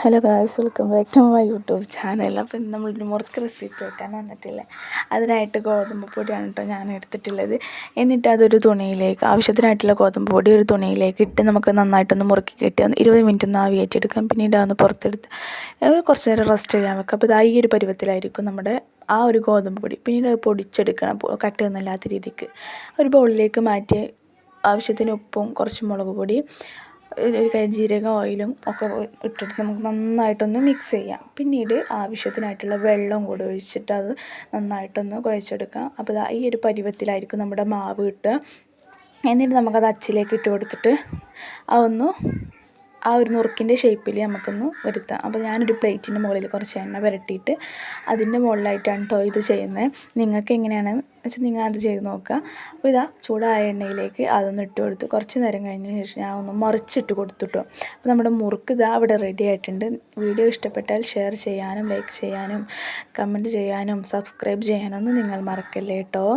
Hello guys, welcome back to my YouTube channel. അപ്പോൾ ഇന്ന് നമ്മളൊരു മുറുക്ക് റെസിപ്പി ആയിട്ടാണ് വന്നിട്ടുള്ളത്. അതിനായിട്ട് ഗോതമ്പ് പൊടിയാണ് കേട്ടോ ഞാൻ എടുത്തിട്ടുള്ളത്. എന്നിട്ട് അതൊരു തുണിയിലേക്ക്, ആവശ്യത്തിനായിട്ടുള്ള ഗോതമ്പ് പൊടി ഒരു തുണിയിലേക്ക് ഇട്ട് നമുക്ക് നന്നായിട്ടൊന്ന് മുറുക്കി കെട്ടി 20 മിനിറ്റ് ഒന്ന് ആവിയേറ്റെടുക്കാം. പിന്നീട് അതൊന്ന് പുറത്തെടുത്ത് കുറച്ച് നേരം റെസ്റ്റ് ചെയ്യാൻ വെക്കാം. അപ്പോൾ ഈ ഒരു പരുവത്തിലായിരിക്കും നമ്മുടെ ആ ഒരു ഗോതമ്പ് പൊടി. പിന്നീട് അത് പൊടിച്ചെടുക്കണം, കട്ടയൊന്നുമില്ലാത്ത രീതിക്ക്. ഒരു ബൗളിലേക്ക് മാറ്റി ആവശ്യത്തിന് ഉപ്പും കുറച്ച് മുളക് പൊടി, ഒരു കരിഞ്ജീരകം, ഓയിലും ഒക്കെ ഇട്ടിട്ട് നമുക്ക് നന്നായിട്ടൊന്ന് മിക്സ് ചെയ്യാം. പിന്നീട് ആവശ്യത്തിനായിട്ടുള്ള വെള്ളം കൂടെ ഒഴിച്ചിട്ട് അത് നന്നായിട്ടൊന്ന് കുഴച്ചെടുക്കാം. അപ്പോൾ ഈ ഒരു പരുവത്തിലായിരിക്കും നമ്മുടെ മാവ് കിട്ടുക. എന്നിട്ട് നമുക്കത് അച്ചിലേക്ക് ഇട്ട് കൊടുത്തിട്ട് ആ ഒരു നുറുക്കിൻ്റെ ഷേപ്പിൽ നമുക്കൊന്ന് വരുത്താം. അപ്പോൾ ഞാനൊരു പ്ലേറ്റിൻ്റെ മുകളിൽ കുറച്ച് എണ്ണ പുരട്ടിയിട്ട് അതിൻ്റെ മുകളിലായിട്ടാണ് കേട്ടോ ഇത് ചെയ്യുന്നത്. നിങ്ങൾക്ക് എങ്ങനെയാണ് വെച്ചാൽ നിങ്ങൾ അത് ചെയ്ത് നോക്കുക. അപ്പോൾ ചൂടായ എണ്ണയിലേക്ക് അതൊന്ന് ഇട്ട് കൊടുത്ത് കുറച്ച് നേരം കഴിഞ്ഞതിന് ശേഷം ഞാൻ ഒന്ന് മറിച്ചിട്ട് കൊടുത്തിട്ടോ. അപ്പോൾ നമ്മുടെ മുറുക്ക് അവിടെ റെഡി ആയിട്ടുണ്ട്. വീഡിയോ ഇഷ്ടപ്പെട്ടാൽ ഷെയർ ചെയ്യാനും ലൈക്ക് ചെയ്യാനും കമൻറ്റ് ചെയ്യാനും സബ്സ്ക്രൈബ് ചെയ്യാനൊന്നും നിങ്ങൾ മറക്കല്ലേ കേട്ടോ.